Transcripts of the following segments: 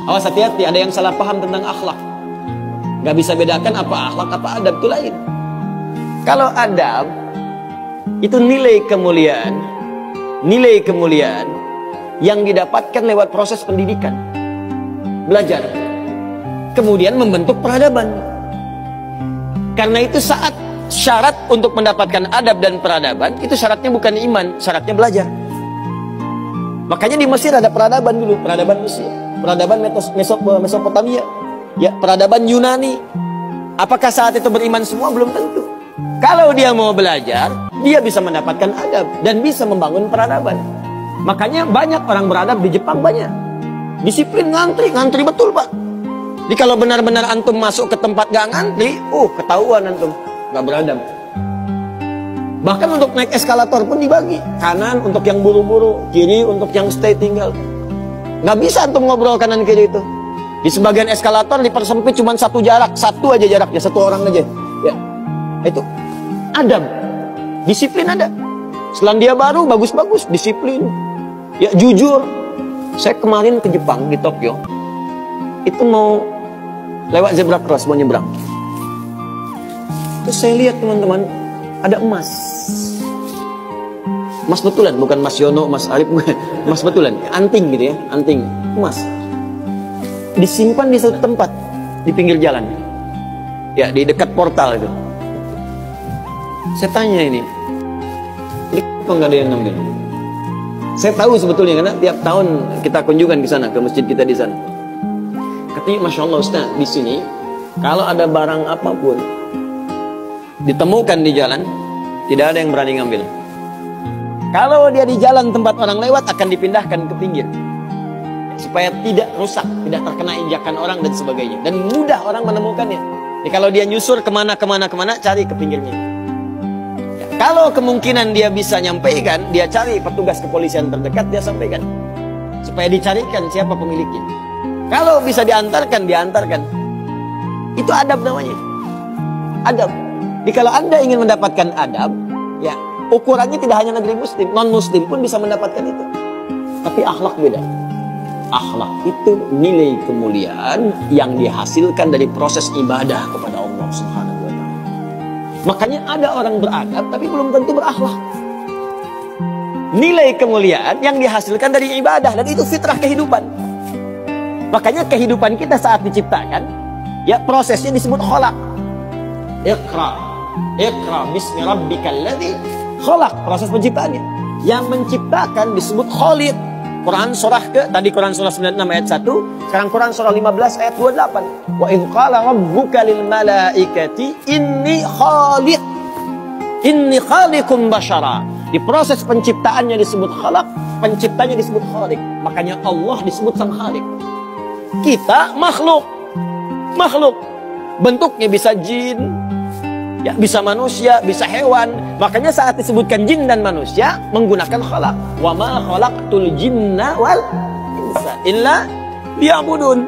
Awas hati-hati, ada yang salah paham tentang akhlak. Gak bisa bedakan apa akhlak, apa adab, itu lain. Kalau adab, itu nilai kemuliaan yang didapatkan lewat proses pendidikan. Belajar. Kemudian membentuk peradaban. Karena itu saat syarat untuk mendapatkan adab dan peradaban, itu syaratnya bukan iman, syaratnya belajar. Makanya di Mesir ada peradaban dulu, peradaban Mesir, peradaban Mesopotamia, ya, peradaban Yunani. Apakah saat itu beriman semua? Belum tentu. Kalau dia mau belajar, dia bisa mendapatkan adab dan bisa membangun peradaban. Makanya banyak orang beradab di Jepang, banyak. Disiplin, ngantri betul, Pak. Jadi kalau benar-benar antum masuk ke tempat gak ngantri, ketahuan antum gak beradab. Bahkan untuk naik eskalator pun dibagi. Kanan untuk yang buru-buru, kiri untuk yang stay tinggal. Gak bisa antum ngobrol kanan kiri itu. Di sebagian eskalator dipersempit cuma satu aja jaraknya, satu orang aja. Ya, itu adab, disiplin ada. Selandia Baru bagus-bagus, disiplin. Ya, jujur. Saya kemarin ke Jepang, di Tokyo. Itu mau lewat zebra cross, mau nyebrang. Terus saya lihat teman-teman, ada emas. Emas betulan, bukan Mas Yono, Mas Arif, emas betulan. Anting gitu ya, anting, emas. Disimpan di satu tempat, di pinggir jalan. Ya, di dekat portal itu. Saya tanya ini kok nggak ada yang ngambil? Saya tahu sebetulnya, karena tiap tahun kita kunjungan ke sana, ke masjid kita di sana. Katanya, Masya Allah Ustaz, di sini kalau ada barang apapun ditemukan di jalan, tidak ada yang berani ngambil. Kalau dia di jalan tempat orang lewat, akan dipindahkan ke pinggir, supaya tidak rusak, tidak terkena injakan orang dan sebagainya, dan mudah orang menemukannya. Jadi kalau dia nyusur kemana, cari ke pinggirnya. Ya, kalau kemungkinan dia bisa nyampaikan, dia cari petugas kepolisian terdekat, dia sampaikan, supaya dicarikan siapa pemiliknya. Kalau bisa diantarkan. Itu adab namanya. Adab. Jadi kalau Anda ingin mendapatkan adab, ya, ukurannya tidak hanya negeri muslim, non-muslim pun bisa mendapatkan itu. Tapi akhlak beda. Akhlak itu nilai kemuliaan yang dihasilkan dari proses ibadah kepada Allah Subhanahu wa Ta'ala. Makanya ada orang beradab tapi belum tentu berakhlak. Nilai kemuliaan yang dihasilkan dari ibadah, dan itu fitrah kehidupan. Makanya kehidupan kita saat diciptakan, ya, prosesnya disebut khalaq. Iqra bismi rabbikal ladzi khalaq, proses penciptaannya. Yang menciptakan disebut Khaliq. Quran surah tadi Quran surah 96 ayat 1, sekarang Quran surah 15 ayat 28. Wa idz qala rabbuka lil malaikati inni khaliqun basyara. Di proses penciptaannya disebut khalaq, penciptanya disebut Khaliq. Makanya Allah disebut sang Khaliq. Kita makhluk. Bentuknya bisa jin, ya, bisa manusia, bisa hewan. Makanya saat disebutkan jin dan manusia menggunakan khalaq. Wa ma khalaqtul jinna wal insa illa liya'budun.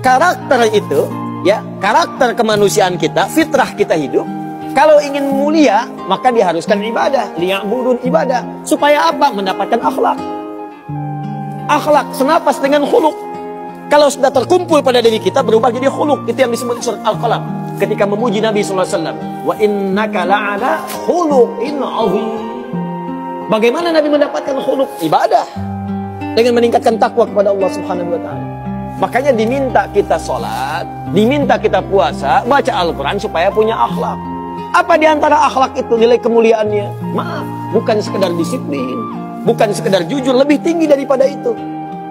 Karakter itu, ya, karakter kemanusiaan kita, fitrah kita hidup. Kalau ingin mulia, maka diharuskan ibadah, liya'budun, ibadah. Supaya apa? Mendapatkan akhlak. Akhlak senapas dengan khuluq. Kalau sudah terkumpul pada diri kita, berubah jadi khuluq. Itu yang disebut surat Al-Qalam ketika memuji Nabi SAW. Wa innaka la'ala khuluqin 'azim. Bagaimana Nabi mendapatkan khuluq? Ibadah, dengan meningkatkan takwa kepada Allah Subhanahu wa Ta'ala. Makanya diminta kita sholat, diminta kita puasa, baca Al-Quran supaya punya akhlak. Apa diantara akhlak itu nilai kemuliaannya? Maaf, bukan sekedar disiplin, bukan sekedar jujur, lebih tinggi daripada itu.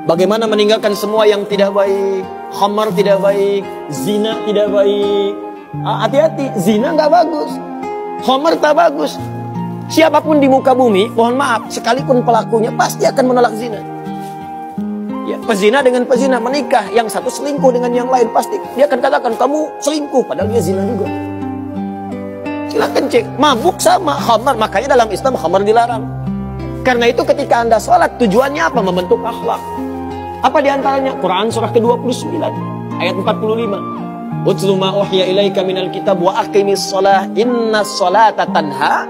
Bagaimana meninggalkan semua yang tidak baik. Khamar tidak baik, zina tidak baik. Hati-hati, zina nggak bagus, khamar tak bagus. Siapapun di muka bumi, mohon maaf, sekalipun pelakunya pasti akan menolak zina. Ya, pezina dengan pezina menikah, yang satu selingkuh dengan yang lain, pasti dia akan katakan kamu selingkuh, padahal dia zina juga. Silakan cek, mabuk sama khamar. Makanya dalam Islam khamar dilarang. Karena itu ketika Anda sholat, tujuannya apa? Membentuk akhlak. Apa diantaranya? Quran surah ke-29 ayat 45. Utlu ma uhiya ilaika minal kitab wa aqimis shalah innas sholata tanha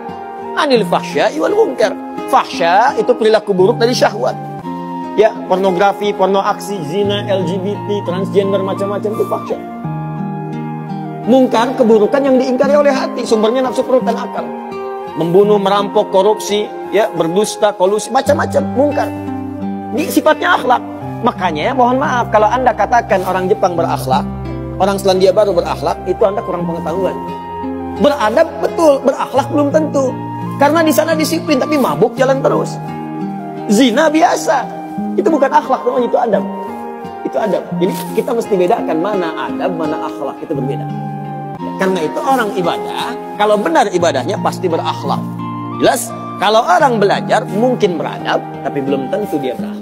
anil fahsya'i wal munkar. Fahsya itu perilaku buruk dari syahwat. ya pornografi, porno aksi, zina, LGBT, transgender, macam-macam itu fahsya. Mungkar, keburukan yang diingkari oleh hati, sumbernya nafsu perut dan akal. Membunuh, merampok, korupsi, ya berdusta, kolusi, macam-macam mungkar. Ini sifatnya akhlak. Makanya mohon maaf kalau Anda katakan orang Jepang berakhlak, orang Selandia Baru berakhlak, itu Anda kurang pengetahuan. Beradab betul, berakhlak belum tentu. Karena di sana disiplin tapi mabuk jalan terus. Zina biasa. Itu bukan akhlak, namanya itu adab. Itu adab. Jadi kita mesti bedakan mana adab, mana akhlak, itu berbeda. Karena itu orang ibadah, kalau benar ibadahnya pasti berakhlak. Jelas? Kalau orang belajar mungkin beradab, tapi belum tentu dia berakhlak.